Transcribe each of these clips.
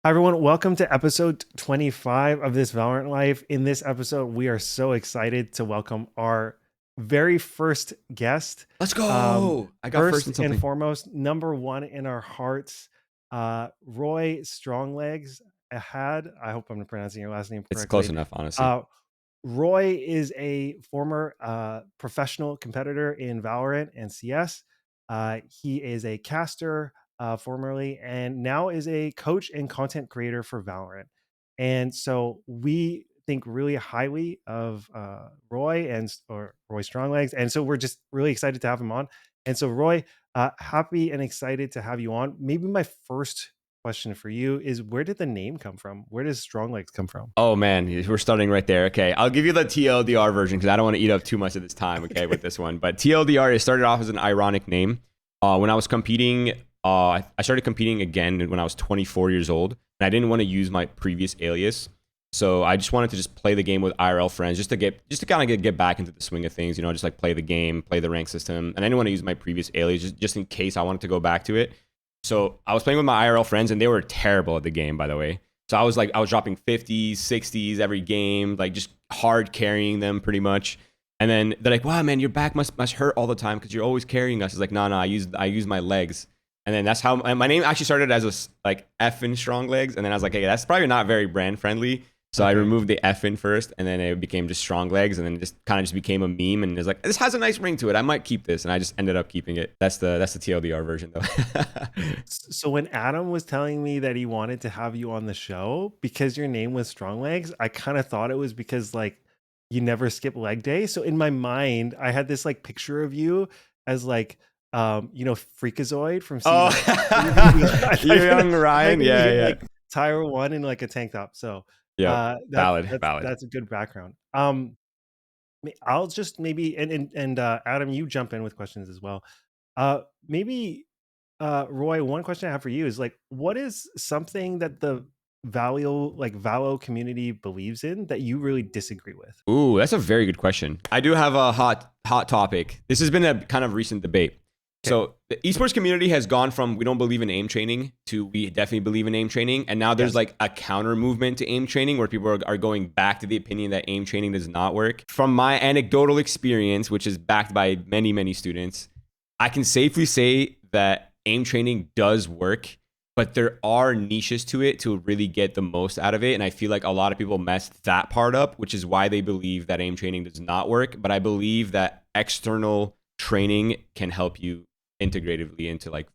Hi, everyone. Welcome to episode 25 of This Valorant Life. In this episode, we are so excited to welcome our very first guest. Let's go. I got first First in and something. foremost, number one in our hearts, Roy Stronglegs Ahad. I hope I'm pronouncing your last name It's close correctly. enough, honestly. Uh, Roy is a former professional competitor in Valorant and CS. He is a caster formerly, and now is a coach and content creator for Valorant. And so we think really highly of Roy or Roy Stronglegs, and so we're just really excited to have him on. And so Roy, happy and excited to have you on. Maybe my first question for you is, where did the name come from? Where does Stronglegs come from? Oh man, we're starting right there. Okay, I'll give you the TLDR version because I don't want to eat up too much of this time. Okay, with this one, but TLDR, it started off as an ironic name. When I was competing, I started competing again when I was 24 years old, and I didn't want to use my previous alias, so I just wanted to just play the game with IRL friends, just to kind of get back into the swing of things. You know, just like play the game, play the rank system, and I didn't want to use my previous alias just in case I wanted to go back to it. So I was playing with my IRL friends, and they were terrible at the game, by the way. So I was dropping 50s, 60s every game, like just hard carrying them pretty much. And then they're like, "Wow, man, your back must hurt all the time because you're always carrying us." It's like, no, I use my legs. And then that's how my name actually started as like F in strong legs. And then I was like, hey, that's probably not very brand friendly. So I Okay. removed the F in first, and then it became just strong legs, and then it just kind of just became a meme. And it's like, this has a nice ring to it. I might keep this, and I just ended up keeping it. That's the TLDR version though. So when Adam was telling me that he wanted to have you on the show because your name was Stronglegs, I kind of thought it was because like you never skip leg day. So in my mind, I had this like picture of you as like Freakazoid from Oh, season. I you thought young Ryan, you yeah, were yeah. like Tyra one in like a tank top. So Yep. that's Valid, that's valid. that's a good background. I'll just maybe and Adam, you jump in with questions as well. Maybe Roy, one question I have for you is like, what is something that the Valo community believes in that you really disagree with? Ooh, that's a very good question. I do have a hot topic. This has been a kind of recent debate. Okay. So the esports community has gone from we don't believe in aim training to we definitely believe in aim training, and now there's Yes. like a counter movement to aim training where people are going back to the opinion that aim training does not work. From my anecdotal experience, which is backed by many students, I can safely say that aim training does work, but there are niches to it to really get the most out of it. And I feel like a lot of people mess that part up, which is why they believe that aim training does not work. But I believe that external training can help you integratively into like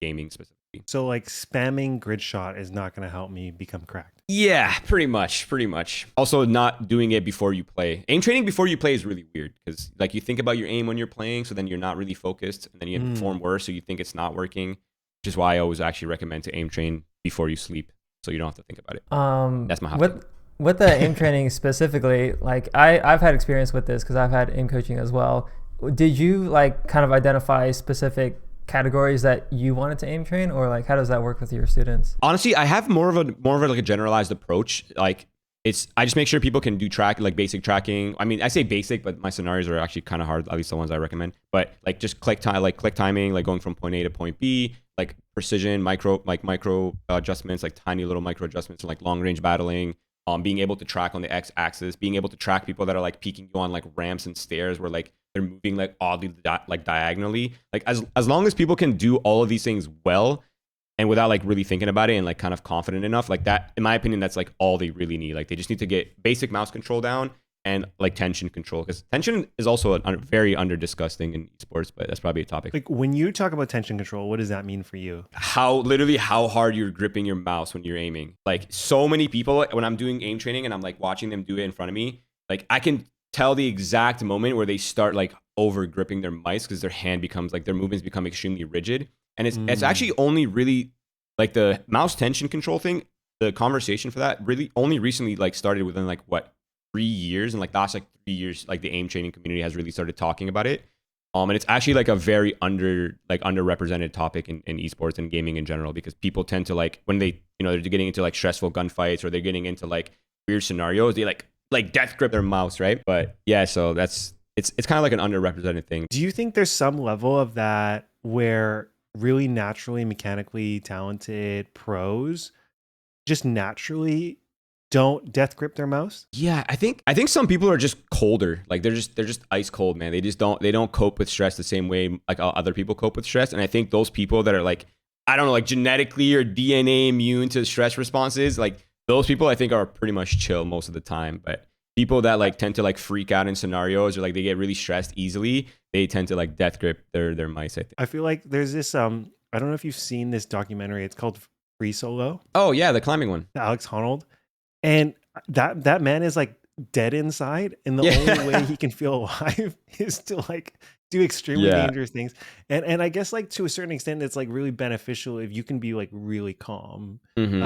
gaming specifically. So like spamming grid shot is not going to help me become cracked. Yeah, pretty much, pretty much. Also, not doing it before you play. Aim training before you play is really weird because like you think about your aim when you're playing, so then you're not really focused, and then you perform worse, so you think it's not working. Which is why I always actually recommend to aim train before you sleep, so you don't have to think about it. That's my hot take. With the aim training specifically, like I've had experience with this because I've had aim coaching as well. Did you like kind of identify specific categories that you wanted to aim train, or like how does that work with your students? Honestly, I have more of a like a generalized approach. Like I just make sure people can do track like basic tracking. I mean, I say basic, but my scenarios are actually kind of hard. At least the ones I recommend. But like just click timing, like going from point A to point B, like precision, micro adjustments, like tiny little micro adjustments, and like long range battling. Being able to track on the X axis, being able to track people that are like peeking you on like ramps and stairs where like they're moving like oddly like diagonally. Like as long as people can do all of these things well and without like really thinking about it and like kind of confident enough, like that, in my opinion, that's like all they really need. Like they just need to get basic mouse control down and like tension control, because tension is also a very under discussed thing in esports, but that's probably a topic. Like when you talk about tension control, what does that mean for you? Literally how hard you're gripping your mouse when you're aiming. Like so many people, when I'm doing aim training and I'm like watching them do it in front of me, like I can tell the exact moment where they start like over gripping their mice because their hand becomes like their movements become extremely rigid. And it's actually only really like the mouse tension control thing, the conversation for that really only recently like started within like what 3 years, and like last like 3 years, like the aim training community has really started talking about it. And it's actually like a very underrepresented topic in esports and gaming in general, because people tend to like when they they're getting into like stressful gunfights or they're getting into like weird scenarios, they like death grip their mouse, right? But yeah, so it's kind of like an underrepresented thing. Do you think there's some level of that where really naturally mechanically talented pros just naturally don't death grip their mouse? Yeah, I think some people are just colder. Like they're just ice cold, man. They don't cope with stress the same way like other people cope with stress. And I think those people that are like, I don't know, like genetically or DNA immune to stress responses, like those people I think are pretty much chill most of the time. But people that like tend to like freak out in scenarios or like they get really stressed easily, they tend to like death grip their mice, I think. I feel like there's this I don't know if you've seen this documentary. It's called Free Solo, Oh yeah, the climbing one. Alex Honnold. And that man is like dead inside, and the only way Yeah. he can feel alive is to like do extremely Yeah. dangerous things. And I guess like to a certain extent it's like really beneficial if you can be like really calm Mm-hmm.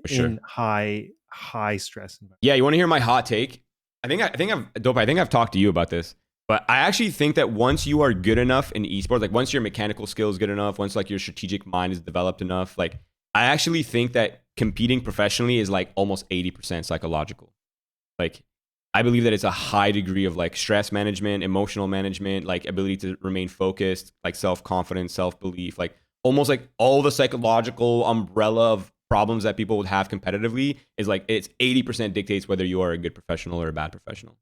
For sure. in high stress environment. Yeah, you want to hear my hot take? I think I've talked to you about this. But I actually think that once you are good enough in esports, like once your mechanical skill is good enough, once like your strategic mind is developed enough, like I actually think that competing professionally is like almost 80% psychological. Like I believe that it's a high degree of like stress management, emotional management, like ability to remain focused, like self-confidence, self-belief, like almost like all the psychological umbrella of problems that people would have competitively is like it's 80% dictates whether you are a good professional or a bad professional.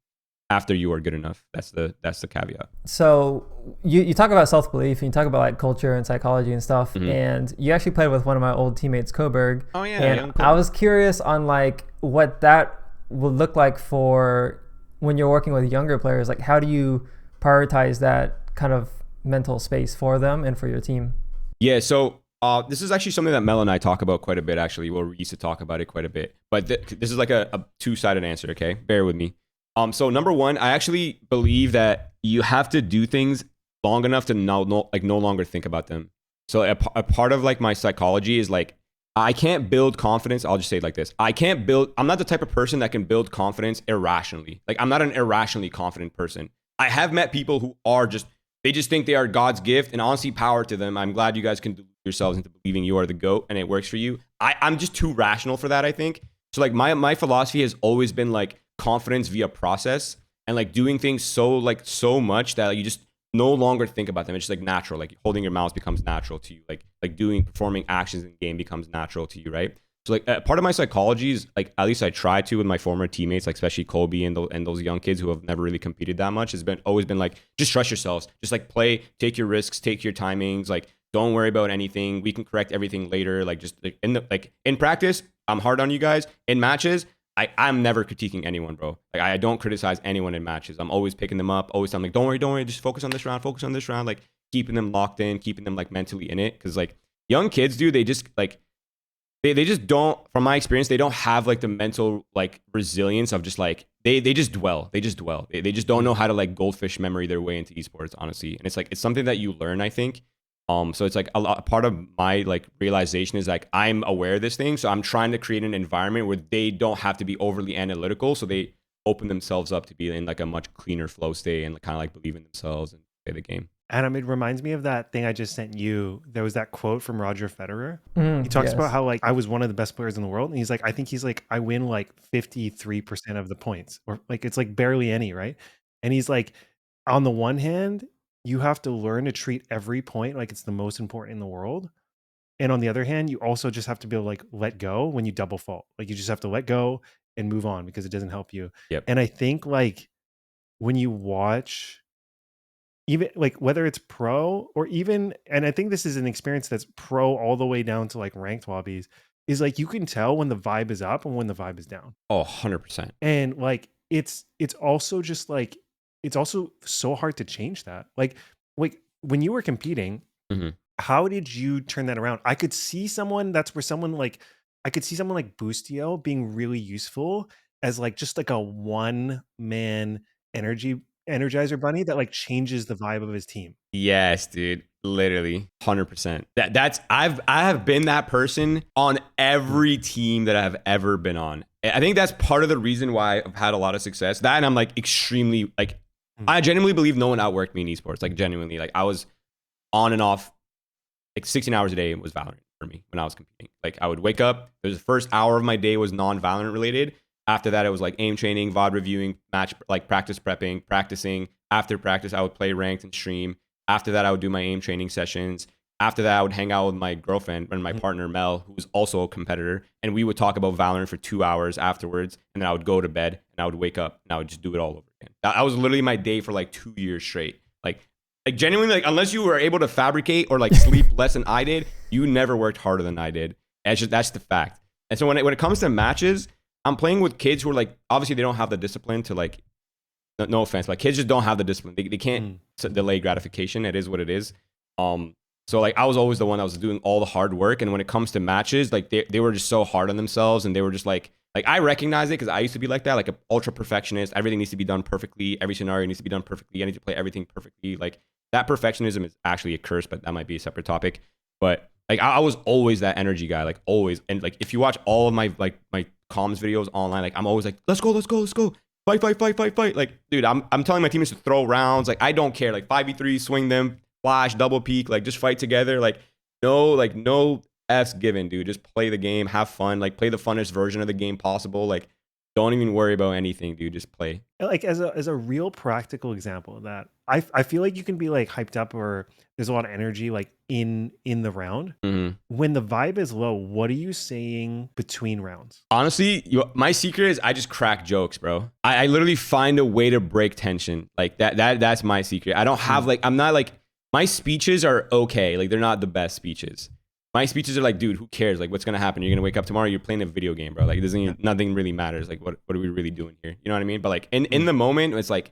After you are good enough. That's the caveat. So you talk about self-belief and you talk about like culture and psychology and stuff, Mhm. and you actually played with one of my old teammates, Coburg. Oh yeah, And young I Kobe. was curious on like what that would look like for when you're working with younger players. Like how do you prioritize that kind of mental space for them and for your team? Yeah, so this is actually something that Mel and I talk about quite a bit, actually. Well, we used to talk about it quite a bit. But this is like a two-sided answer, okay? Bear with me. So number one, I actually believe that you have to do things long enough to no longer think about them. So a part of like my psychology is like, I can't build confidence. I'll just say it like this. I'm not the type of person that can build confidence irrationally. Like I'm not an irrationally confident person. I have met people who are they just think they are God's gift, and honestly, power to them. I'm glad you guys can delude yourselves into believing you are the GOAT and it works for you. I'm just too rational for that, I think. So like my philosophy has always been like confidence via process and like doing things so much that like, you just no longer think about them. It's just like natural. Like holding your mouse becomes natural to you. Like performing actions in game becomes natural to you, right? So like part of my psychology is like at least I try to with my former teammates, like especially Kobe and those young kids who have never really competed that much, has been always been like just trust yourselves, just like play, take your risks, take your timings, like don't worry about anything. We can correct everything later. Like just like in practice, I'm hard on you guys. In matches, I'm never critiquing anyone, bro. Like I don't criticize anyone in matches. I'm always picking them up. Always telling them, like, don't worry, just focus on this round, focus on this round. Like keeping them locked in, keeping them like mentally in it. Because like young kids, dude, they just like they just don't. From my experience, they don't have like the mental like resilience of just like they just dwell. They just dwell. They just don't know how to like goldfish memory their way into esports, honestly. And it's like it's something that you learn, I think. So it's like part of my like realization is like I'm aware of this thing, so I'm trying to create an environment where they don't have to be overly analytical, so they open themselves up to be in like a much cleaner flow state and kind of like believe in themselves and play the game. Adam, it reminds me of that thing I just sent you. There was that quote from Roger Federer. He talks about Yes. how like I was one of the best players in the world, and he's like, I think he's like I win like 53% of the points, or like it's like barely any, right? And he's like, on the one hand, you have to learn to treat every point like it's the most important in the world, and on the other hand, you also just have to be able to like let go when you double fault. Like you just have to let go and move on because it doesn't help you. Yep. And I think like when you watch even like whether it's pro or even, and I think this is an experience that's pro all the way down to like ranked lobbies, is like you can tell when the vibe is up and when the vibe is down. Oh, 100%. And like it's also just like it's also so hard to change that. Like when you were competing, Hmm. how did you turn that around? I could see someone that's where someone like I could see someone like Boostio being really useful as like just like a one man energizer bunny that like changes the vibe of his team. Yes, dude. Literally 100%. I have been that person on Mm, every team that I've ever been on. I think that's part of the reason why I've had a lot of success. That and I'm like extremely like mm, I genuinely believe no one outworked me in esports. Like genuinely, like I was on and off like 16 hours a day was Valorant for me when I was competing. Like I would wake up, the first hour of my day was non-Valorant related. After that, it was like aim training, VOD reviewing, match like practice prepping, practicing. After practice, I would play ranked and stream. After that, I would do my aim training sessions. after that, I would hang out with my girlfriend and my partner Mel, who was also a competitor, and we would talk about Valorant for 2 hours afterwards. And then I would go to bed and I would wake up and I would just do it all over again. That was literally my day for like 2 years straight. Like genuinely, like unless you were able to fabricate or like sleep less than I did, you never worked harder than I did. That's the fact. And so when it comes to matches, I'm playing with kids who are like, obviously they don't have the discipline to like, no offense, but kids just don't have the discipline. They can't delay gratification. It is what it is. So like I was always the one that was doing all the hard work. And when it comes to matches, like they were just so hard on themselves, and they were just like I recognize it because I used to be like that, like an ultra perfectionist. Everything needs to be done perfectly. Every scenario needs to be done perfectly. I need to play everything perfectly. Like that perfectionism is actually a curse, but that might be a separate topic. But like I was always that energy guy, like always. And like if you watch all of my comms videos online, like I'm always like, let's go. Fight. Like, dude, I'm telling my teammates to throw rounds. Like I don't care. Like 5v3, swing them, flash, double peek, like just fight together. Like no F's given, dude. Just play the game, have fun, like play the funnest version of the game possible. Like don't even worry about anything, dude. Just play. Like as a real practical example of that, I feel like you can be like hyped up or there's a lot of energy like in the round. When the vibe is low, what are you saying between rounds? Honestly, my secret is I just crack jokes, bro. I literally find a way to break tension. Like that's my secret. I don't have like, I'm not like, my speeches are okay. Like they're not the best speeches. My speeches are like, dude, who cares? Like, what's gonna happen? You're gonna wake up tomorrow. You're playing a video game, bro. Like, it doesn't. Nothing really matters. Like, what are we really doing here? You know what I mean? But like, in the moment, it's like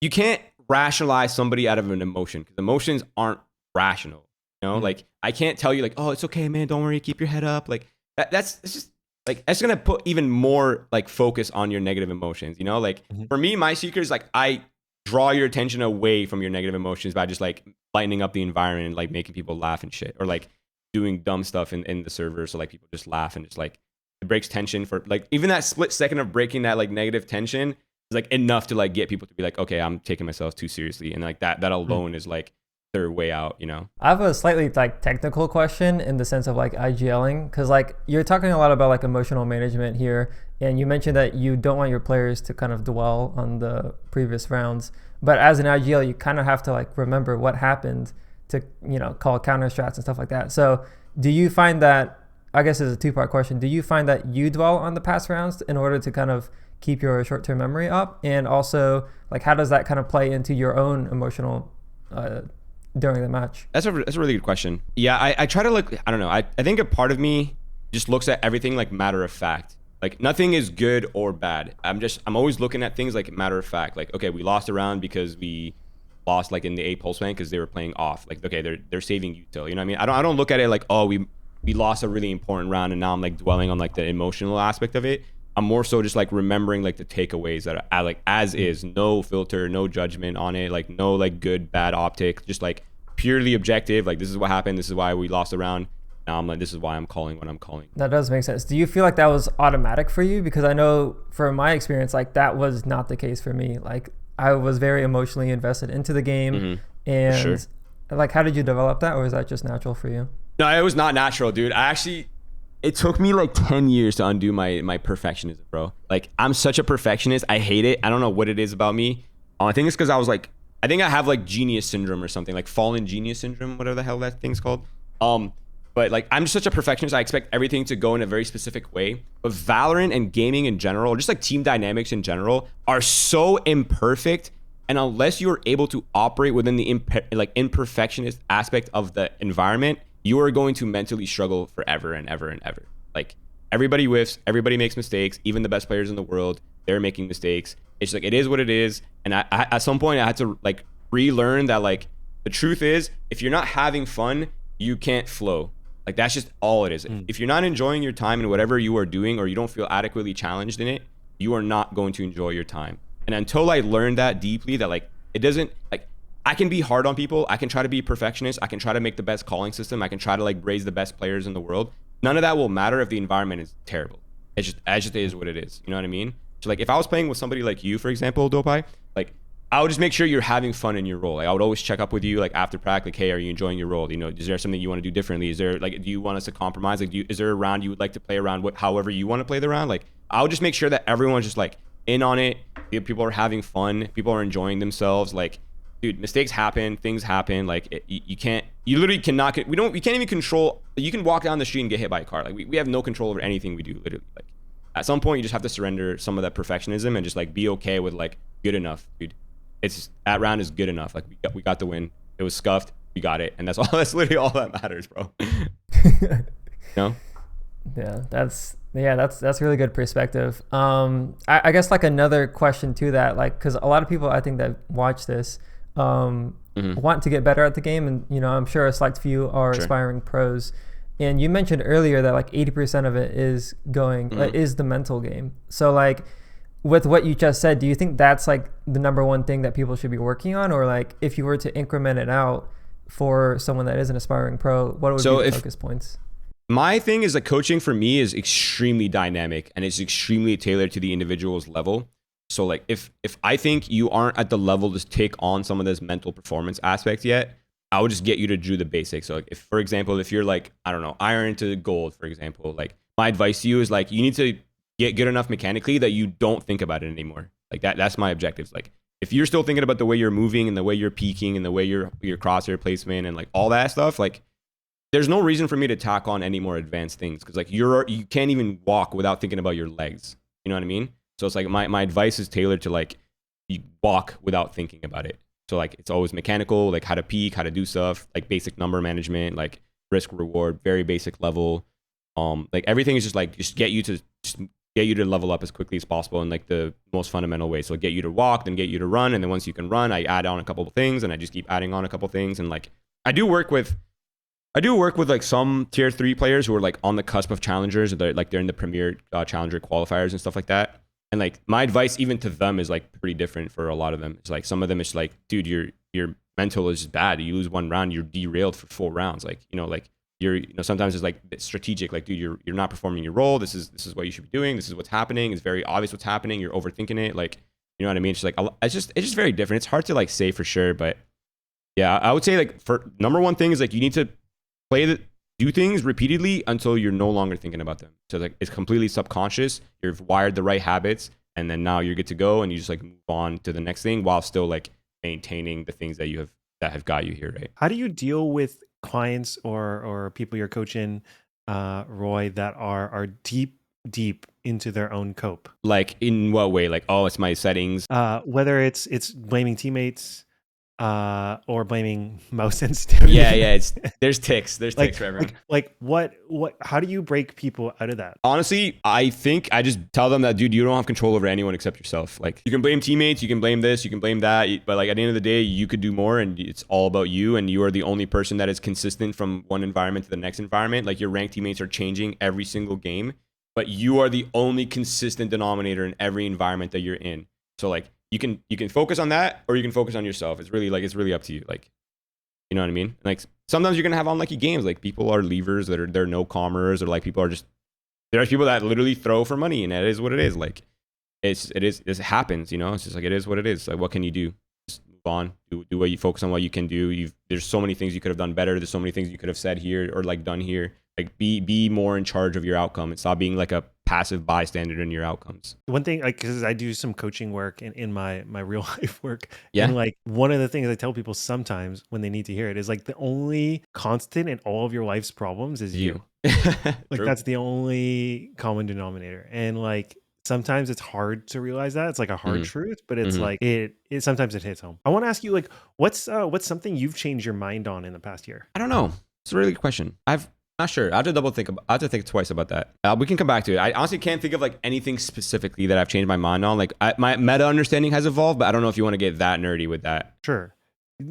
you can't rationalize somebody out of an emotion because emotions aren't rational. You know, like I can't tell you like, oh, it's okay, man. Don't worry. Keep your head up. Like it's just like that's gonna put even more like focus on your negative emotions. You know, like for me, my secret is like I draw your attention away from your negative emotions by just like lightening up the environment and like making people laugh and shit, or like doing dumb stuff in the server so like people just laugh and just like it breaks tension for like even that split second of breaking that like negative tension is like enough to like get people to be like, okay, I'm taking myself too seriously, and like that alone is like their way out, you know. I have a slightly like technical question in the sense of like IGLing, because like you're talking a lot about like emotional management here, and you mentioned that you don't want your players to kind of dwell on the previous rounds, but as an IGL you kind of have to like remember what happened to, you know, call counter strats and stuff like that. So do you find that, I guess it's a two-part question, do you find that you dwell on the past rounds in order to kind of keep your short-term memory up? And also like how does that kind of play into your own emotional during the match? That's a really good question. Yeah, I try to look, I don't know, I think a part of me just looks at everything like matter of fact. Like nothing is good or bad. I'm always looking at things like matter of fact. Like, okay, we lost a round because we lost like in the A pulse bank because they were playing off. Like, okay, they're saving you still. You know what I mean? I don't look at it like, oh, we lost a really important round and now I'm like dwelling on like the emotional aspect of it. I'm more so just like remembering like the takeaways that are like as is, no filter, no judgment on it, like no like good, bad optic, just like purely objective. Like this is what happened. This is why we lost a round. Now I'm like, this is why I'm calling what I'm calling. That does make sense. Do you feel like that was automatic for you? Because I know from my experience, like that was not the case for me. Like I was very emotionally invested into the game, and sure. Like, how did you develop that, or is that just natural for you? No, it was not natural, dude. It took me like 10 years to undo my perfectionism, bro. Like I'm such a perfectionist. I hate it. I don't know what it is about me. I think it's because I think I have like genius syndrome or something, like fallen genius syndrome, whatever the hell that thing's called. But like I'm just such a perfectionist. I expect everything to go in a very specific way. But Valorant and gaming in general, or just like team dynamics in general, are so imperfect. And unless you're able to operate within the imperfectionist aspect of the environment, you are going to mentally struggle forever and ever and ever. Like everybody whiffs, everybody makes mistakes. Even the best players in the world, they're making mistakes. It's like it is what it is. And I at some point I had to like relearn that like the truth is if you're not having fun, you can't flow. Like that's just all it is. If you're not enjoying your time in whatever you are doing, or you don't feel adequately challenged in it, you are not going to enjoy your time. And until I learned that deeply, that like it doesn't like I can be hard on people, I can try to be perfectionist, I can try to make the best calling system, I can try to like raise the best players in the world. None of that will matter if the environment is terrible. It just is what it is. You know what I mean? So like if I was playing with somebody like you, for example, Dopai, like I would just make sure you're having fun in your role. Like I would always check up with you like after practice, like, hey, are you enjoying your role? You know, is there something you want to do differently? Is there like, do you want us to compromise? Like, is there a round you would like to play around however you want to play the round? Like I would just make sure that everyone's just like in on it. People are having fun. People are enjoying themselves. Like dude, mistakes happen, things happen. Like you literally cannot, we can't even control. You can walk down the street and get hit by a car. Like we have no control over anything we do. Literally, like at some point you just have to surrender some of that perfectionism and just like be okay with like good enough, dude. It's that round is good enough. Like we got the win. It was scuffed. We got it, and that's all. That's literally all that matters, bro. You know? Yeah, that's really good perspective. I guess like another question to that, like, because a lot of people I think that watch this want to get better at the game, and you know, I'm sure a select few are aspiring pros. And you mentioned earlier that like 80% of it is is the mental game. So like with what you just said, do you think that's like the number one thing that people should be working on, or like if you were to increment it out for someone that is an aspiring pro, what would be the focus points? My thing is that coaching for me is extremely dynamic and it's extremely tailored to the individual's level. So like if I think you aren't at the level to take on some of this mental performance aspect yet, I would just get you to do the basics. So like if, for example, if you're like, I don't know, iron to gold, for example, like my advice to you is like, you need to get good enough mechanically that you don't think about it anymore. Like that's my objectives. Like if you're still thinking about the way you're moving and the way you're peaking and the way your crosshair placement and like all that stuff, like there's no reason for me to tack on any more advanced things because like you can't even walk without thinking about your legs. You know what I mean? So it's like my advice is tailored to like you walk without thinking about it. So like it's always mechanical, like how to peak, how to do stuff, like basic number management, like risk reward, very basic level. Like everything is just get you to level up as quickly as possible in like the most fundamental way. So get you to walk, then get you to run, and then once you can run, I add on a couple of things, and I just keep adding on a couple of things. And like I do work with like some tier 3 players who are like on the cusp of challengers, they're in the premier challenger qualifiers and stuff like that. And like my advice even to them is like pretty different for a lot of them. It's like some of them it's like, dude, your mental is just bad. You lose one round, you're derailed for 4 rounds. Like, you know, like sometimes it's like it's strategic. Like, dude, you're not performing your role. This is what you should be doing. This is what's happening. It's very obvious what's happening. You're overthinking it. Like, you know what I mean? It's like it's just very different. It's hard to like say for sure, but yeah, I would say like for number one thing is like you need to do things repeatedly until you're no longer thinking about them. So like it's completely subconscious. You've wired the right habits, and then now you're good to go, and you just like move on to the next thing while still like maintaining the things that have got you here, right? How do you deal with clients or people you're coaching, Roy, that are deep into their own cope? Like in what way? Like, oh, it's my settings. Whether it's blaming teammates, or blaming mouse sensitivity. Yeah. There's ticks for everyone. Like what? How do you break people out of that? Honestly, I think I just tell them that, dude, you don't have control over anyone except yourself. Like you can blame teammates, you can blame this, you can blame that, but like at the end of the day, you could do more, and it's all about you. And you are the only person that is consistent from one environment to the next environment. Like your ranked teammates are changing every single game, but you are the only consistent denominator in every environment that you're in. So like you can focus on that, or you can focus on yourself. It's really up to you. Like, you know what I mean? Like sometimes you're gonna have unlucky games. Like people are levers, they're no commerce, or like there are people that literally throw for money, and that is what it is. Like it happens, you know. It's just like it is what it is. Like what can you do? Just move on. Do what you focus on what you can do. There's so many things you could have done better. There's so many things you could have said here or like done here. Like be more in charge of your outcome and stop being like a passive bystander in your outcomes. One thing, like, because I do some coaching work in my real life work, yeah. And like one of the things I tell people sometimes when they need to hear it is like the only constant in all of your life's problems is you. Like that's the only common denominator, and like sometimes it's hard to realize that. It's like a hard truth, but it's like it sometimes it hits home. I want to ask you, like, what's something you've changed your mind on in the past year? I don't know. It's a really good question. Not sure. I have to think twice about that. We can come back to it. I honestly can't think of like anything specifically that I've changed my mind on. Like my meta understanding has evolved, but I don't know if you want to get that nerdy with that. Sure.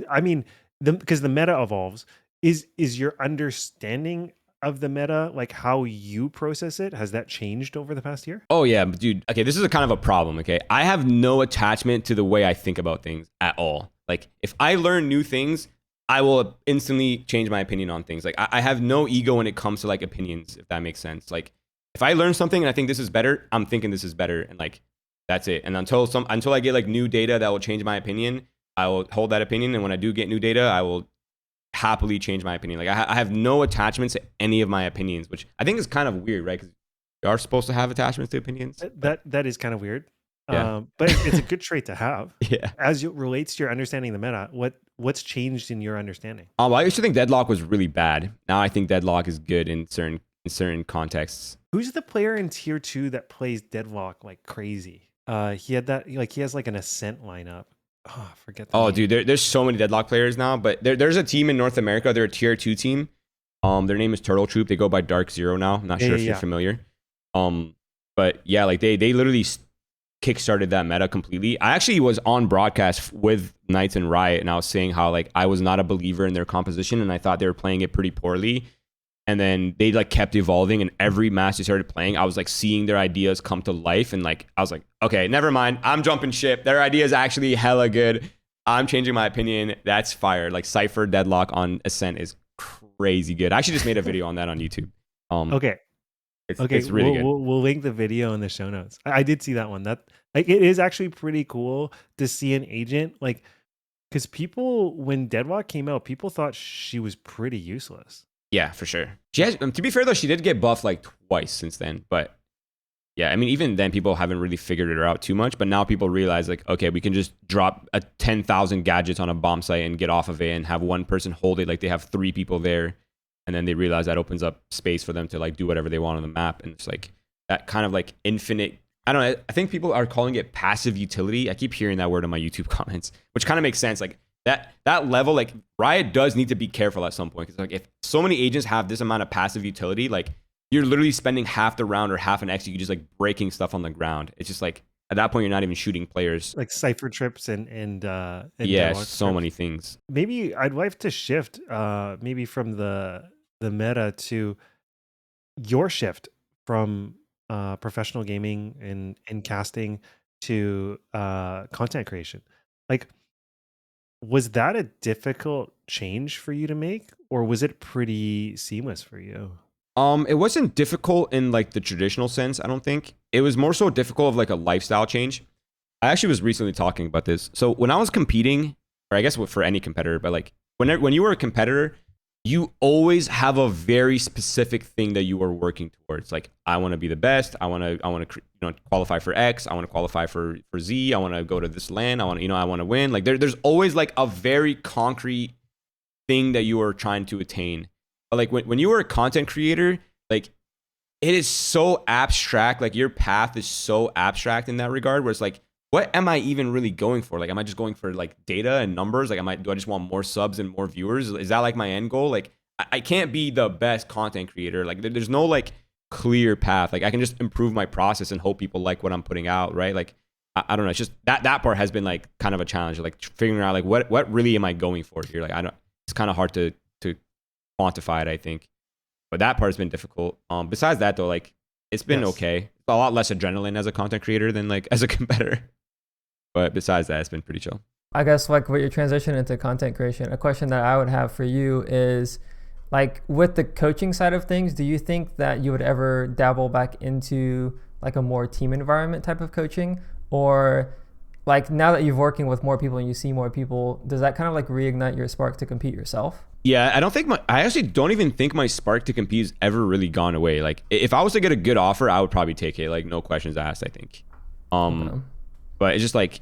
I mean, because the meta evolves, is your understanding of the meta, like how you process it, has that changed over the past year? Oh yeah, dude. Okay, this is a kind of a problem. Okay, I have no attachment to the way I think about things at all. Like if I learn new things, I will instantly change my opinion on things. Like I have no ego when it comes to like opinions, if that makes sense. Like if I learn something and I think this is better, I'm thinking this is better, and like that's it. And until I get like new data that will change my opinion, I will hold that opinion. And when I do get new data, I will happily change my opinion. Like I have no attachments to any of my opinions, which I think is kind of weird, right? Because you are supposed to have attachments to opinions. That is kind of weird. Yeah. But it's a good trait to have. Yeah. As it relates to your understanding the meta, what's changed in your understanding? I used to think Deadlock was really bad. Now I think Deadlock is good in certain contexts. Who's the player in tier 2 that plays Deadlock like crazy? He had that, like, he has like an Ascent lineup. Oh, I forget the Oh, name. dude, there's so many Deadlock players now, but there's a team in North America. They're a tier 2 team. Their name is Turtle Troop. They go by Dark Zero now. I'm not sure if you're familiar. But yeah, like they literally kickstarted that meta completely. I actually was on broadcast with Knights and Riot, and I was saying how like I was not a believer in their composition, and I thought they were playing it pretty poorly. And then they like kept evolving, and every match they started playing, I was like seeing their ideas come to life, and like I was like, okay, never mind, I'm jumping ship. Their idea is actually hella good. I'm changing my opinion. That's fire. Like Cypher Deadlock on Ascent is crazy good. I actually just made a video on that on YouTube. Okay. It's really good. We'll link the video in the show notes. I did see that one. That, like, it is actually pretty cool to see an agent, like, because people, when Deadlock came out, people thought she was pretty useless. Yeah, for sure. She has, to be fair though, she did get buffed like twice since then. But yeah, I mean, even then, people haven't really figured her out too much. But now people realize like, okay, we can just drop 10,000 gadgets on a bomb site and get off of it and have one person hold it. Like they have 3 people there, and then they realize that opens up space for them to like do whatever they want on the map. And it's like that kind of like infinite. I don't know. I think people are calling it passive utility. I keep hearing that word in my YouTube comments, which kind of makes sense. Like that level, like Riot does need to be careful at some point. Because like if so many agents have this amount of passive utility, like you're literally spending half the round or half an execute just like breaking stuff on the ground. It's just like at that point you're not even shooting players. Like Cypher trips and yeah, Deadlock so trips. many things. Maybe I'd like to shift maybe from the meta to your shift from professional gaming and casting to content creation. Like, was that a difficult change for you to make, or was it pretty seamless for you? It wasn't difficult in like the traditional sense, I don't think. It was more so difficult of like a lifestyle change. I actually was recently talking about this. So when I was competing, or I guess for any competitor, but like when you were a competitor, you always have a very specific thing that you are working towards. Like, I want to be the best. I want to qualify for X. I want to qualify for Z. I want to go to this land. I want to win. Like there's always like a very concrete thing that you are trying to attain. But like when you were a content creator, like it is so abstract. Like your path is so abstract in that regard, where it's like, what am I even really going for? Like, am I just going for like data and numbers? Like, do I just want more subs and more viewers? Is that like my end goal? Like, I can't be the best content creator. Like, there's no like clear path. Like, I can just improve my process and hope people like what I'm putting out, right? Like, I don't know. It's just that part has been like kind of a challenge. Like figuring out like what really am I going for here? Like, it's kind of hard to quantify it, I think. But that part has been difficult. Besides that though, like it's been okay. It's a lot less adrenaline as a content creator than like as a competitor. But besides that, it's been pretty chill. I guess like with your transition into content creation, a question that I would have for you is like with the coaching side of things, do you think that you would ever dabble back into like a more team environment type of coaching? Or like now that you're working with more people and you see more people, does that kind of like reignite your spark to compete yourself? Yeah, I actually don't even think my spark to compete has ever really gone away. Like if I was to get a good offer, I would probably take it. Like no questions asked, I think. But it's just like,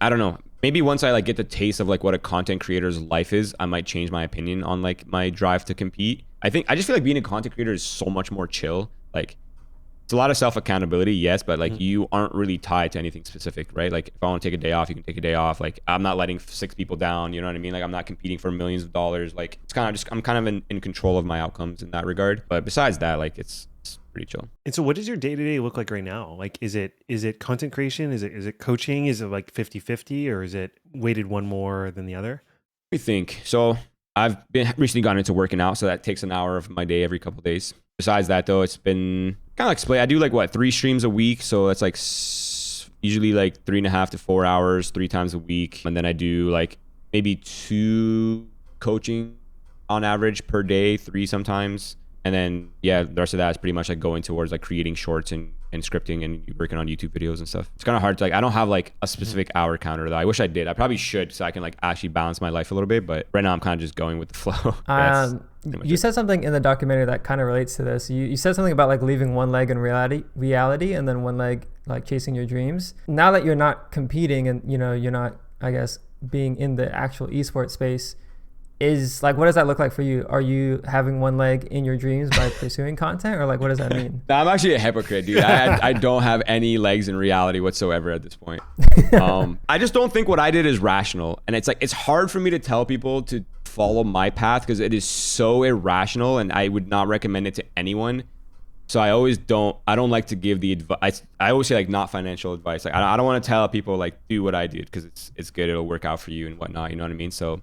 I don't know. Maybe once I like get the taste of like what a content creator's life is, I might change my opinion on like my drive to compete. I just feel like being a content creator is so much more chill. Like it's a lot of self accountability, yes, but like you aren't really tied to anything specific, right? Like if I want to take a day off, you can take a day off. Like I'm not letting 6 people down, you know what I mean? Like I'm not competing for millions of dollars. Like it's kind of just, I'm kind of in control of my outcomes in that regard. But besides that, like it's pretty chill. And so what does your day-to-day look like right now? Like is it content creation? Is it coaching? Is it like 50-50, or is it weighted one more than the other? Let me think. So I've recently gotten into working out, so that takes an hour of my day every couple of days. Besides that though, it's been kind of like split. I do like 3 streams a week, so that's like usually like 3.5 to 4 hours 3 times a week. And then I do like maybe 2 coaching on average per day, 3 sometimes. And then, yeah, the rest of that is pretty much like going towards like creating shorts and scripting and working on YouTube videos and stuff. It's kind of hard to like, I don't have like a specific hour counter though. I wish I did. I probably should so I can like actually balance my life a little bit. But right now I'm kind of just going with the flow. You said something in the documentary that kind of relates to this. You said something about like leaving one leg in reality and then one leg like chasing your dreams. Now that you're not competing and you're not, I guess, being in the actual esports space, is like, what does that look like for you? Are you having one leg in your dreams by pursuing content, or like what does that mean? I'm actually a hypocrite, dude. I don't have any legs in reality whatsoever at this point. I just don't think what I did is rational, and it's hard for me to tell people to follow my path because it is so irrational, and I would not recommend it to anyone. So I don't like to give the advice. I always say like not financial advice. Like I don't want to tell people like do what I did because it's good. It'll work out for you and whatnot. You know what I mean? So.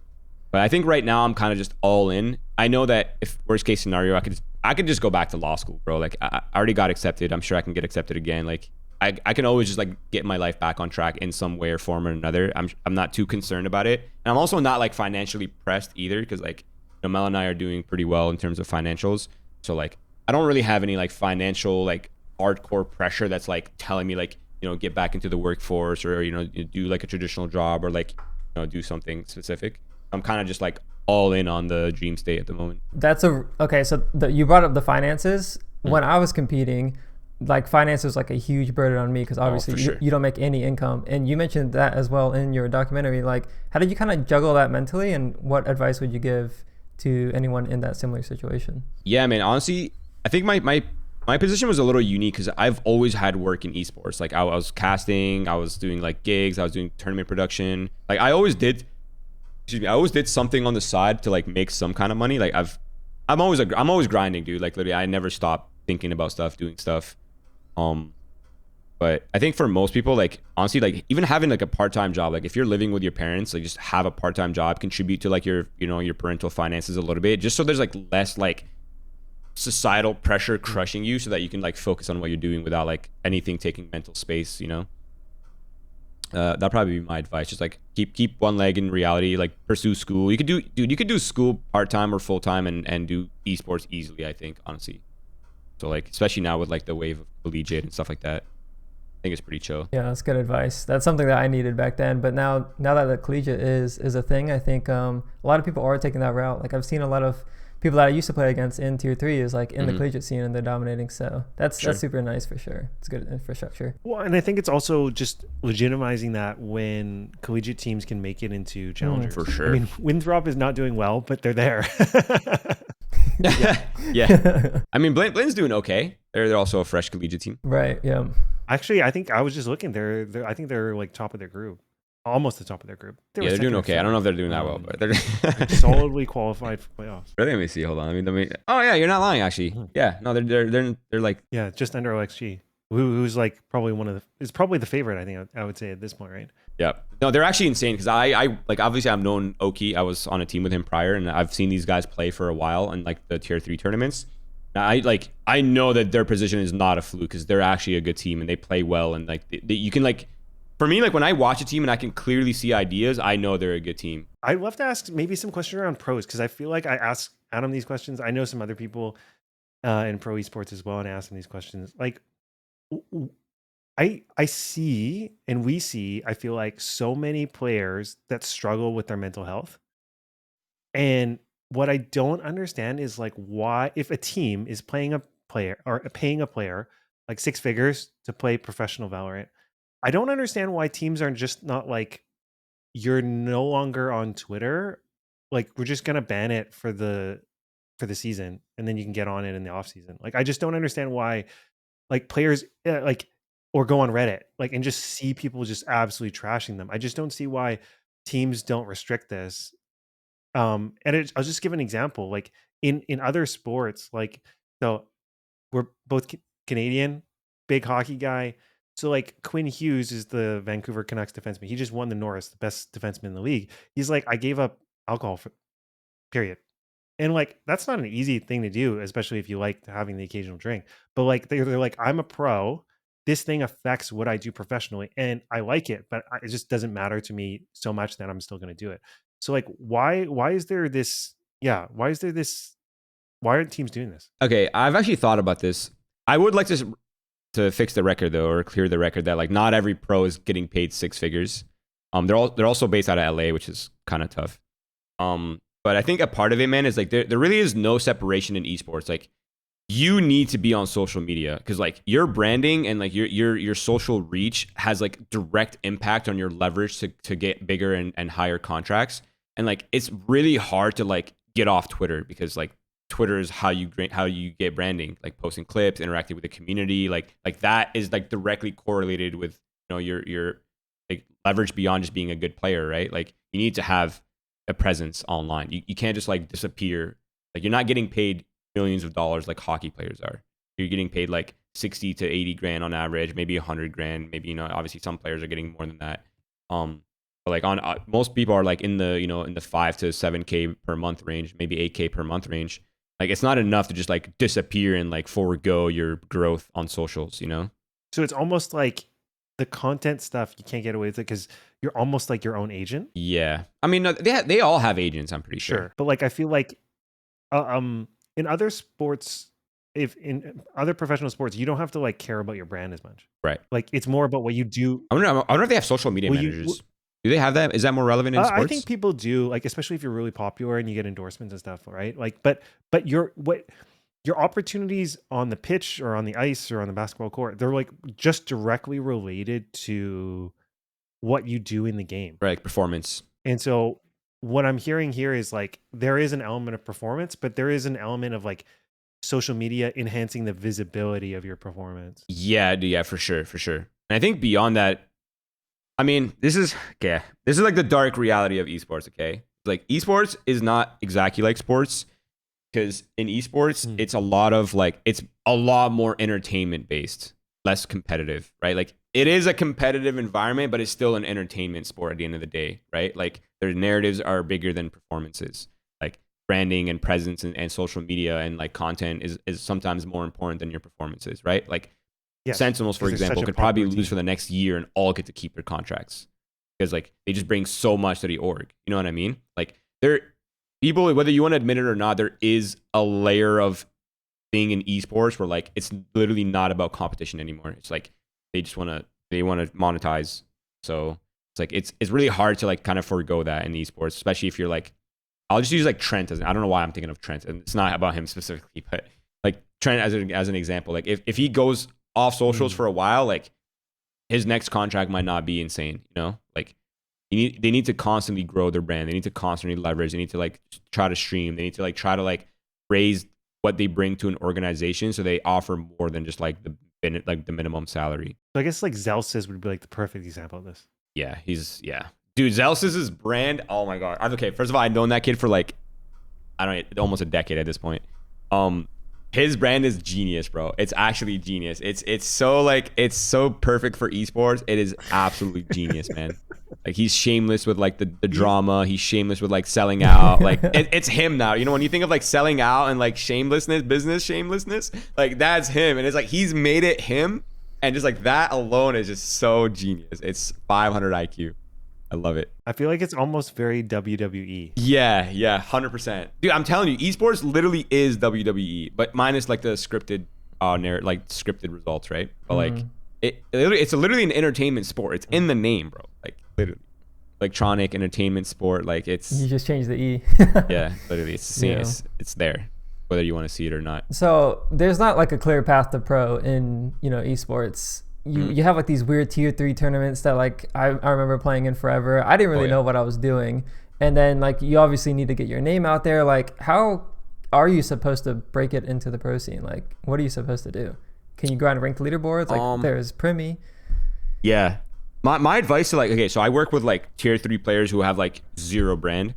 But I think right now I'm kind of just all in. I know that if worst case scenario, I could just go back to law school, bro. Like I already got accepted. I'm sure I can get accepted again. Like I can always just like get my life back on track in some way or form or another. I'm not too concerned about it. And I'm also not like financially pressed either because like Mel and I are doing pretty well in terms of financials. So like I don't really have any like financial like hardcore pressure that's like telling me like get back into the workforce or do like a traditional job or like do something specific. I'm kind of just like all in on the dream state at the moment. Okay. So you brought up the finances. When I was competing, like finance was like a huge burden on me because obviously you don't make any income. And you mentioned that as well in your documentary. Like, how did you kind of juggle that mentally, and what advice would you give to anyone in that similar situation? Yeah, man. Honestly, I think my position was a little unique because I've always had work in esports. Like I was casting, I was doing like gigs, I was doing tournament production. Like I always did something on the side to like make some kind of money. Like I'm always grinding, dude. Like literally I never stop thinking about stuff, doing stuff. But I think for most people, like honestly, like even having like a part-time job, like if you're living with your parents, like just have a part-time job, contribute to like your parental finances a little bit, just so there's like less like societal pressure crushing you so that you can like focus on what you're doing without like anything taking mental space, that'd probably be my advice. Just like keep one leg in reality, like pursue school. You could do school part-time or full-time and do esports easily, I think, honestly. So like especially now with like the wave of collegiate and stuff like that, I think it's pretty chill. Yeah, that's good advice. That's something that I needed back then, but now that the collegiate is a thing, I think a lot of people are taking that route. Like I've seen a lot of people that I used to play against in tier 3 is like in the collegiate scene, and they're dominating. So that's super nice for sure. It's good infrastructure. Well, and I think it's also just legitimizing that when collegiate teams can make it into challengers. For sure. I mean, Winthrop is not doing well, but they're there. Yeah. I mean, Blaine's doing okay. They're also a fresh collegiate team. Right. Yeah. Actually, I think I was just looking. I think they're like top of their group. Almost the top of their group. They're doing okay. I don't know if they're doing that well, but they're solidly qualified for playoffs. Really? Let me see. Hold on. Let me. Oh yeah, you're not lying. Actually, yeah. No, they're like just under OXG. Who's like probably is probably the favorite. I think I would say at this point, right? Yeah. No, they're actually insane because I like obviously I've known Oki. I was on a team with him prior, and I've seen these guys play for a while in like the tier 3 tournaments. I know that their position is not a fluke because they're actually a good team and they play well, and like you can like. For me, like when I watch a team and I can clearly see ideas, I know they're a good team. I'd love to ask maybe some questions around pros because I feel like I ask Adam these questions. I know some other people in pro esports as well, and I ask them these questions. Like, I see and we see, I feel like so many players that struggle with their mental health. And what I don't understand is like why, if a team is playing a player or paying a player like 6 figures to play professional Valorant, I don't understand why teams are just not like, you're no longer on Twitter. Like we're just gonna ban it for the season, and then you can get on it in the off season. Like I just don't understand why, like players like or go on Reddit like and just see people just absolutely trashing them. I just don't see why teams don't restrict this. And I'll just give an example. Like in other sports, like so we're both Canadian, big hockey guy. So like Quinn Hughes is the Vancouver Canucks defenseman. He just won the Norris, the best defenseman in the league. He's like, I gave up alcohol for period. And like, that's not an easy thing to do, especially if you like having the occasional drink. But like, they're like, I'm a pro. This thing affects what I do professionally, and I like it, but it just doesn't matter to me so much that I'm still going to do it. So like, why is there this? Yeah, why is there this? Why aren't teams doing this? Okay, I've actually thought about this. I would like to fix the record though, or clear the record that like not every pro is getting paid 6 figures. They're also based out of LA, which is kind of tough. But I think a part of it, man, is like there really is no separation in esports. Like you need to be on social media because like your branding and like your social reach has like direct impact on your leverage to get bigger and higher contracts. And like it's really hard to like get off Twitter because like Twitter is how you get branding, like posting clips, interacting with the community, like that is like directly correlated with your like leverage beyond just being a good player, right? Like you need to have a presence online. You can't just like disappear. Like you're not getting paid millions of dollars like hockey players are. You're getting paid like 60 to 80 grand on average, maybe 100 grand, maybe obviously some players are getting more than that. But like on most people are like in the in the 5 to 7K per month range, maybe 8K per month range. Like it's not enough to just like disappear and like forego your growth on socials, So it's almost like the content stuff you can't get away with it because you're almost like your own agent. Yeah, I mean they all have agents, I'm pretty sure. But like I feel like in other sports, if in other professional sports, you don't have to like care about your brand as much. Right. Like it's more about what you do. I wonder if they have social media managers. Do they have that? Is that more relevant in sports? I think people do, like especially if you're really popular and you get endorsements and stuff, right? Like, but your opportunities on the pitch or on the ice or on the basketball court, they're like just directly related to what you do in the game, right? Like performance. And so what I'm hearing here is like there is an element of performance, but there is an element of like social media enhancing the visibility of your performance. Yeah, for sure. And I think beyond that, I mean, this is like the dark reality of esports, okay? Like esports is not exactly like sports because in esports, it's a lot more entertainment based, less competitive, right? Like it is a competitive environment, but it's still an entertainment sport at the end of the day, right? Like their narratives are bigger than performances. Like branding and presence and social media and like content is sometimes more important than your performances, right? Like Sentinels, for example, could probably lose for the next year and all get to keep their contracts because like they just bring so much to the org. You know what I mean? Like people, whether you want to admit it or not, there is a layer of thing in esports where like it's literally not about competition anymore. It's like they want to monetize. So it's like it's really hard to like kind of forego that in esports, especially if you're like, I'll just use like Trent I don't know why I'm thinking of Trent, and it's not about him specifically, but like Trent as an example, like if he goes off socials for a while, like his next contract might not be insane, like they need to constantly grow their brand. They need to constantly leverage. They need to like try to stream. They need to like try to like raise what they bring to an organization so they offer more than just like the minimum salary. So I guess like Zelsis would be like the perfect example of this. Yeah, dude, Zelsis' brand, oh my god. Okay, first of all, I've known that kid for like almost a decade at this point. His brand is genius, bro. It's actually genius. It's so perfect for esports. It is absolutely genius, man. Like he's shameless with like the drama. He's shameless with like selling out. Like it's him now. When you think of like selling out and like shamelessness, business shamelessness, like that's him. And it's like he's made it him. And just like that alone is just so genius. It's 500 IQ. I love it. I feel like it's almost very WWE. Yeah, 100%. Dude, I'm telling you, esports literally is WWE, but minus like the scripted scripted results, right? But like it's literally an entertainment sport. It's in the name, bro. Like literally. Electronic entertainment sport. Like it's you just change the E. Yeah, literally. It's the same. Yeah. It's there, whether you want to see it or not. So there's not like a clear path to pro in, esports. You have like these weird tier 3 tournaments that like I remember playing in forever. I didn't really know what I was doing. And then like you obviously need to get your name out there. Like how are you supposed to break it into the pro scene? Like what are you supposed to do? Can you go on ranked leaderboards? Like there's Primi. Yeah. My advice to okay, so I work with like tier 3 players who have like zero brand.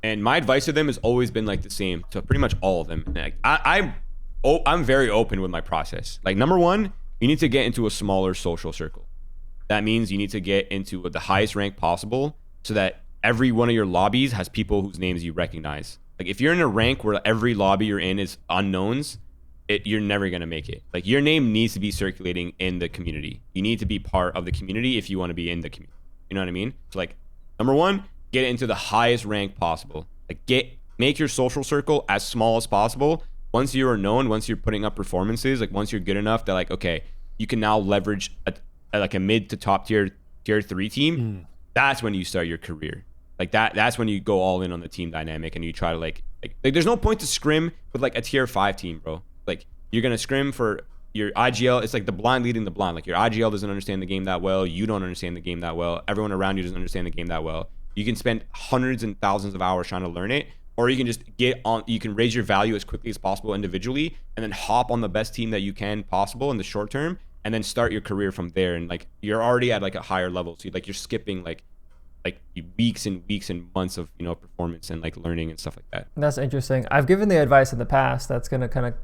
And my advice to them has always been like the same to pretty much all of them. And, like, I'm very open with my process. Like number one, you need to get into a smaller social circle. That means you need to get into the highest rank possible so that every one of your lobbies has people whose names you recognize. Like if you're in a rank where every lobby you're in is unknowns, you're never going to make it. Like your name needs to be circulating in the community. You need to be part of the community if you want to be in the community. You know what I mean? So like number one, get into the highest rank possible. Like make your social circle as small as possible. Once you are known, once you're putting up performances, like once you're good enough that like, okay, you can now leverage a mid to top tier 3 team. That's when you start your career. Like that's when you go all in on the team dynamic and you try to like there's no point to scrim with like a tier 5 team, bro. Like you're gonna scrim for your IGL. It's like the blind leading the blind. Like your IGL doesn't understand the game that well. You don't understand the game that well. Everyone around you doesn't understand the game that well. You can spend hundreds and thousands of hours trying to learn it, or you can just get on. You can raise your value as quickly as possible individually, and then hop on the best team that you can possible in the short term, and then start your career from there. And like you're already at like a higher level, so like you're skipping like weeks and weeks and months of performance and like learning and stuff like that. That's interesting. I've given the advice in the past that's going to kind of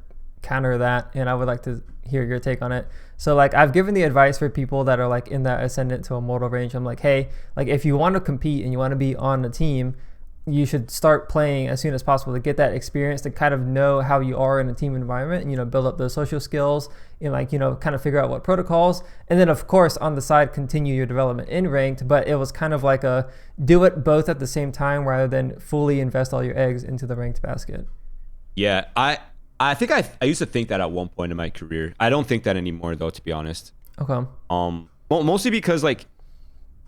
counter that, and I would like to hear your take on it. So like I've given the advice for people that are like in that ascendant to immortal range. I'm like, hey, like if you want to compete and you want to be on a team, you should start playing as soon as possible to get that experience, to kind of know how you are in a team environment, and build up those social skills, and like kind of figure out what protocols, and then of course on the side continue your development in ranked. But it was kind of like a do it both at the same time rather than fully invest all your eggs into the ranked basket. Yeah, I think I used to think that at one point in my career. I don't think that anymore though, to be honest. Okay. Well, mostly because like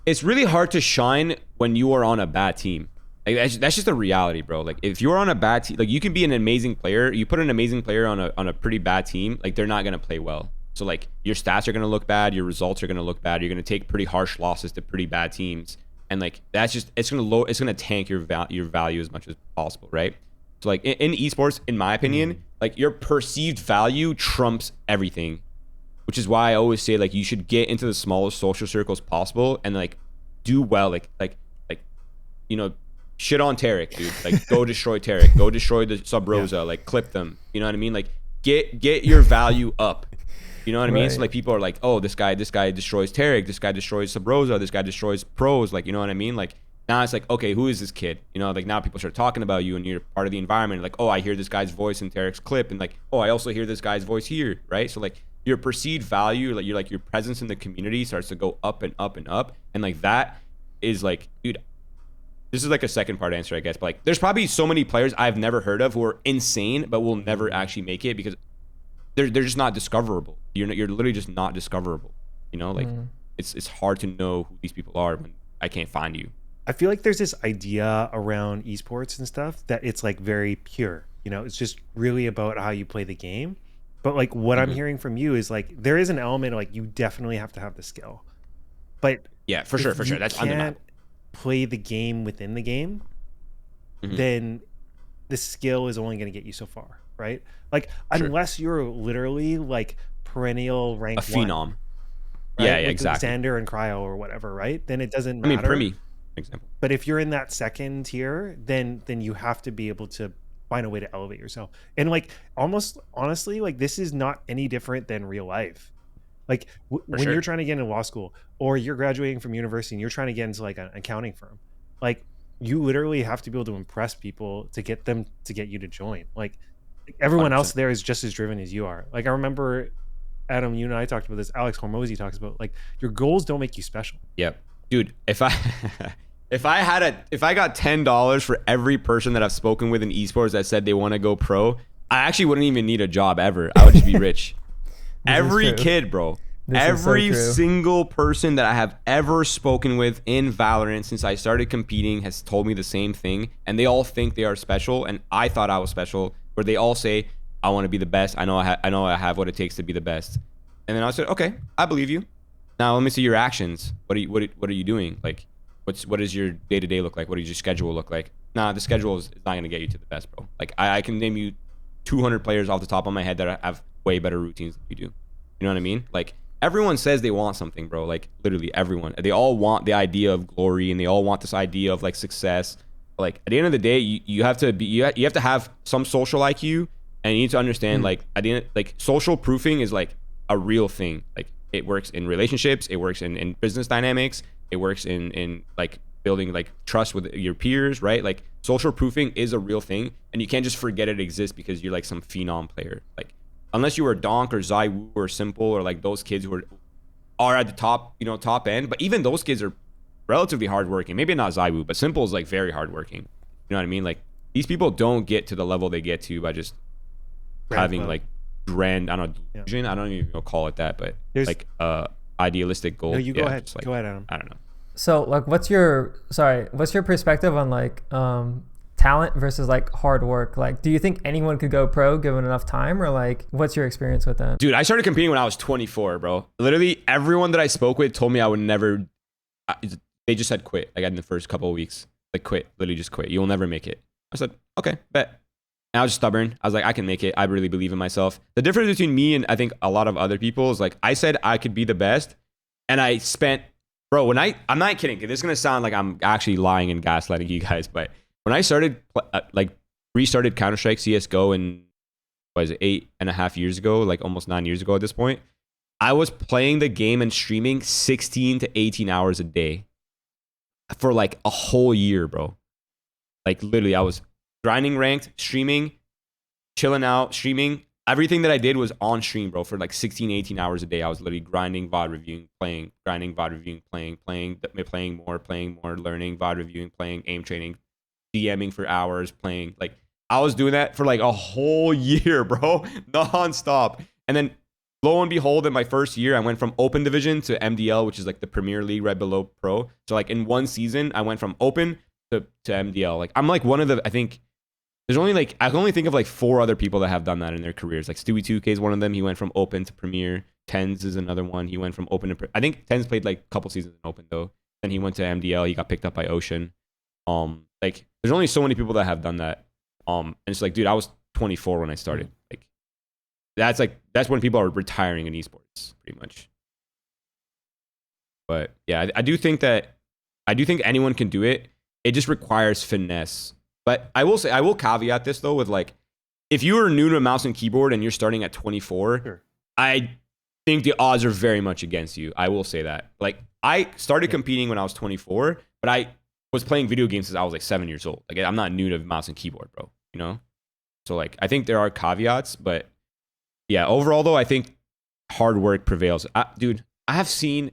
it's really hard to shine when you are on a bad team. Like that's just a reality, bro. Like if you're on a bad team, like you can be an amazing player. You put an amazing player on a pretty bad team, like they're not gonna play well. So like your stats are gonna look bad, your results are gonna look bad. You're gonna take pretty harsh losses to pretty bad teams, and like that's just it's gonna tank your value as much as possible, right? So like in esports, in my opinion, like your perceived value trumps everything, which is why I always say like you should get into the smallest social circles possible and like do well, like shit on Tarek, dude. Like go destroy Tarek, go destroy the Sub Rosa, like clip them. You know what I mean? Like get your value up. You know what I mean? So like people are like, oh, this guy destroys Tarek, this guy destroys Sub Rosa, this guy destroys pros. Like, you know what I mean? Like now it's like, okay, who is this kid? Like now people start talking about you and you're part of the environment. Like, oh, I hear this guy's voice in Tarek's clip, and like, oh, I also hear this guy's voice here, right? So like your perceived value, like your presence in the community starts to go up and up and up, and like that is like, dude. This is like a second part answer, I guess, but like there's probably so many players I've never heard of who are insane but will never actually make it because they're just not discoverable. You're literally just not discoverable. Like it's hard to know who these people are when I can't find you. I feel like there's this idea around esports and stuff that it's like very pure. It's just really about how you play the game. But like what I'm hearing from you is like there is an element of, like you definitely have to have the skill. But yeah, for sure. That's undeniable. Play the game within the game, then the skill is only going to get you so far, right? Like unless you're literally like perennial rank a phenom, one, right? Yeah, like exactly. Xander and Cryo or whatever, right? Then it doesn't matter. I mean, Primi, example. But if you're in that second tier, then you have to be able to find a way to elevate yourself. And like almost honestly, like this is not any different than real life. Like when you're trying to get into law school or you're graduating from university and you're trying to get into like an accounting firm, like you literally have to be able to impress people to get them to get you to join. Like everyone 100%. else there is just as driven as you are. Like I remember, Adam, you and I talked about this. Alex Hormozy talks about like your goals don't make you special. Yep, dude. If I got $10 for every person that I've spoken with in esports that said they want to go pro, I actually wouldn't even need a job ever. I would just be rich. Every kid, bro. Every single person that I have ever spoken with in Valorant since I started competing has told me the same thing, and they all think they are special, and I thought I was special. Where they all say, "I want to be the best. I know I have what it takes to be the best." And then I said, "Okay, I believe you. Now let me see your actions. What are you doing? Like, what does your day to day look like? What does your schedule look like?" Nah, the schedule is not gonna get you to the best, bro. Like I can name you 200 players off the top of my head that have way better routines than you do. You know what I mean? Like everyone says they want something, bro. Like literally everyone. They all want the idea of glory and they all want this idea of like success. Like at the end of the day, you have to have some social IQ, and you need to understand like at the end, like social proofing is like a real thing. Like it works in relationships, it works in business dynamics, it works in like building like trust with your peers, right? Like social proofing is a real thing, and you can't just forget it exists because you're like some phenom player. Like unless you were Donk or Zaiwu or Simple or like those kids who are at the top end. But even those kids are relatively hardworking. Maybe not Zaiwu, but Simple is like very hardworking. You know what I mean? Like these people don't get to the level they get to by just having like grand, I don't know, delusion. I don't even call it that, but there's like idealistic goal. No, you go ahead. Like, go ahead, Adam. I don't know. So like what's your perspective on like talent versus like hard work? Like, do you think anyone could go pro given enough time, or like, what's your experience with that? Dude, I started competing when I was 24, bro. Literally everyone that I spoke with told me I would never. They just said quit. Like in the first couple of weeks, like quit. Literally just quit. You'll never make it. I said okay, bet. And I was stubborn. I was like, I can make it. I really believe in myself. The difference between me and I think a lot of other people is like I said I could be the best, and I spent, bro. I'm not kidding. This is gonna sound like I'm actually lying and gaslighting you guys, but when I started restarted Counter-Strike CS:GO in was it 8.5 years ago, like almost 9 years ago at this point, I was playing the game and streaming 16 to 18 hours a day for like a whole year, bro. Like literally, I was grinding ranked, streaming, chilling out, streaming. Everything that I did was on stream, bro, for like 16, 18 hours a day. I was literally grinding, VOD reviewing, playing, grinding, VOD reviewing, playing more, learning, VOD reviewing, playing, aim training, DMing for hours, playing. Like I was doing that for like a whole year, bro, non-stop. And then lo and behold, in my first year, I went from open division to MDL, which is like the Premier League right below pro. So like in one season, I went from open to MDL. Like I'm like one of the, I think, there's only like, I can only think of like 4 other people that have done that in their careers. Like Stewie 2K is one of them. He went from open to Premier. Tens is another one. He went from open to, I think Tens played like a couple seasons in open though. Then he went to MDL. He got picked up by Ocean. Like there's only so many people that have done that. And it's like, dude, I was 24 when I started. Like that's when people are retiring in esports pretty much. But yeah, I do think anyone can do it. It just requires finesse. But I will caveat this though with like, if you are new to a mouse and keyboard and you're starting at 24, Sure. I think the odds are very much against you. I will say that. Like I started competing when I was 24, but I was playing video games since I was like 7 years old. Like I'm not new to mouse and keyboard, bro. You know? So like I think there are caveats, but yeah, overall though, I think hard work prevails. Dude, I've seen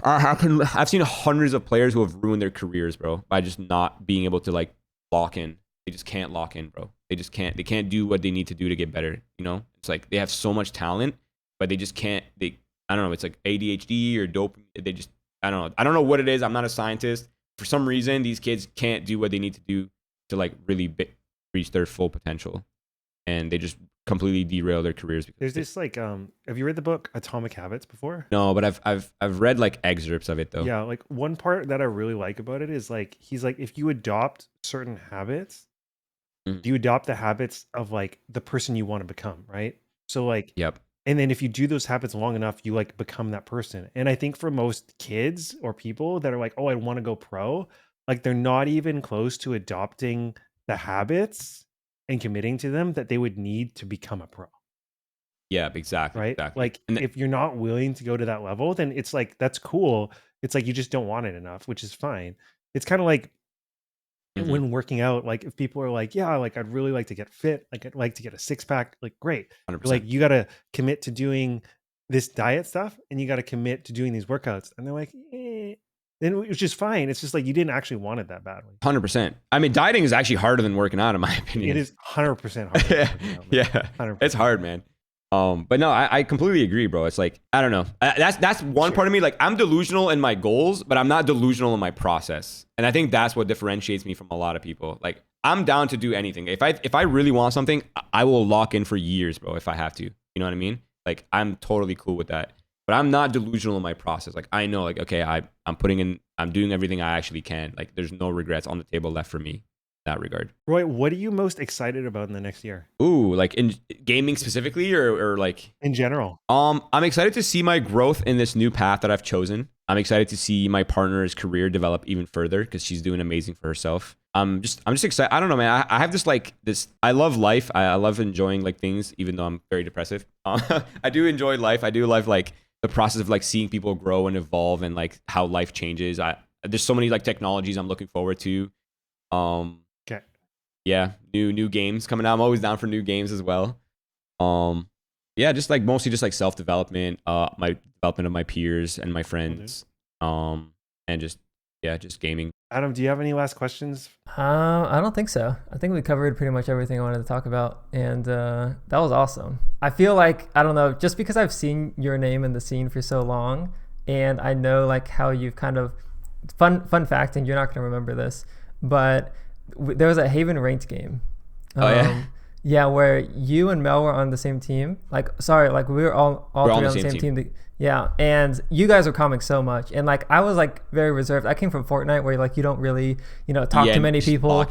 hundreds of players who have ruined their careers, bro, by just not being able to like lock in. They just can't lock in, bro. They just can't. They can't do what they need to do to get better. You know, it's like they have so much talent, but they just can't. I don't know. It's like ADHD or dope. I don't know. I don't know what it is. I'm not a scientist. For some reason, these kids can't do what they need to do to like really reach their full potential, and they just completely derail their careers. There's this like, have you read the book Atomic Habits before? No, but I've read like excerpts of it though. Yeah, like one part that I really like about it is like he's like, if you adopt certain habits, you adopt the habits of like the person you want to become, right? So like, yep. And then if you do those habits long enough, you like become that person. And I think for most kids or people that are like, oh, I want to go pro, like they're not even close to adopting the habits and committing to them that they would need to become a pro. Yeah, exactly. Right. Exactly. Like if you're not willing to go to that level, then it's like, that's cool. It's like, you just don't want it enough, which is fine. It's kind of like when working out, like if people are like, yeah, like I'd really like to get fit, like I'd like to get a 6-pack, like great. 100%. Like you got to commit to doing this diet stuff and you got to commit to doing these workouts. And they're like, then which is fine. It's just like you didn't actually want it that badly. 100%. I mean, dieting is actually harder than working out, in my opinion. It is 100% harder. Yeah, 100%. It's hard, man. But no, I completely agree, bro. It's like, I don't know. That's one part of me. Like I'm delusional in my goals, but I'm not delusional in my process. And I think that's what differentiates me from a lot of people. Like I'm down to do anything. If I really want something, I will lock in for years, bro, if I have to. You know what I mean? Like I'm totally cool with that. But I'm not delusional in my process. Like I know, like, okay, I'm doing everything I actually can. Like there's no regrets on the table left for me. That regard. Roy, what are you most excited about in the next year? Ooh, like in gaming specifically or like in general? I'm excited to see my growth in this new path that I've chosen. I'm excited to see my partner's career develop even further because she's doing amazing for herself. I'm just excited. I don't know, man. I have this I love life. I love enjoying like things, even though I'm very depressive. I do enjoy life. I do love like the process of like seeing people grow and evolve and like how life changes. There's so many like technologies I'm looking forward to. Yeah, new games coming out. I'm always down for new games as well. Yeah, just like mostly just like self-development, my development of my peers and my friends. And just gaming. Adam, do you have any last questions? I don't think so. I think we covered pretty much everything I wanted to talk about, and that was awesome. I feel like, I don't know, just because I've seen your name in the scene for so long, and I know like how you've kind of fun fact, and you're not going to remember this, but there was a Haven ranked game. Oh yeah. Yeah, where you and Mel were on the same team. Like, sorry, like we were all We're three on the same team. Yeah, and you guys were calming so much, and like I was like very reserved. I came from Fortnite, where like you don't really, talk to many people.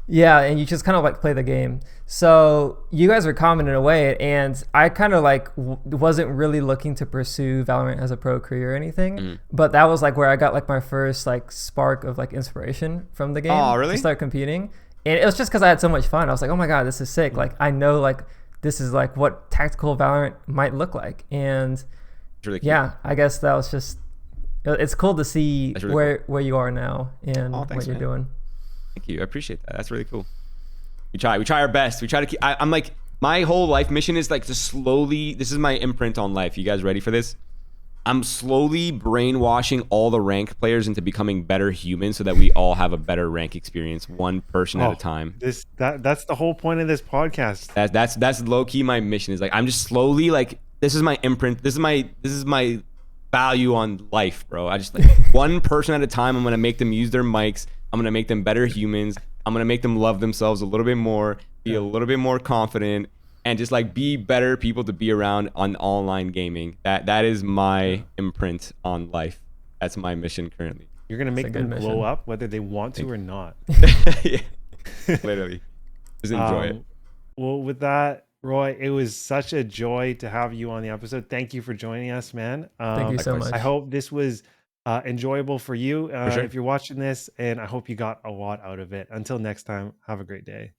Yeah, and you just kind of like play the game. So you guys were calming in a way, and I kind of like wasn't really looking to pursue Valorant as a pro career or anything. But that was like where I got like my first like spark of like inspiration from the game to start competing. And it was just because I had so much fun. I was like, oh my God, this is sick. Like, I know, like, this is, like, what tactical Valorant might look like. And, really yeah, I guess that was just, it's cool to see really where you are now and what you're doing. Thank you. I appreciate that. That's really cool. We try our best. We try to keep, I'm like, my whole life mission is, like, to slowly, this is my imprint on life. You guys ready for this? I'm slowly brainwashing all the ranked players into becoming better humans so that we all have a better rank experience, one person at a time. That's the whole point of this podcast. That's low key my mission. Is like I'm just slowly like this is my imprint. This is my value on life, bro. I just like one person at a time. I'm gonna make them use their mics. I'm gonna make them better humans. I'm gonna make them love themselves a little bit more, be a little bit more confident, and just like be better people to be around on online gaming. That is my imprint on life. That's my mission currently. You're gonna make them blow up whether they want to or not. Yeah, literally. Just enjoy it. Well, with that, Roy, it was such a joy to have you on the episode. Thank you for joining us, man. Thank you so much. I hope this was enjoyable for you For sure. if you're watching this, and I hope you got a lot out of it. Until next time, have a great day.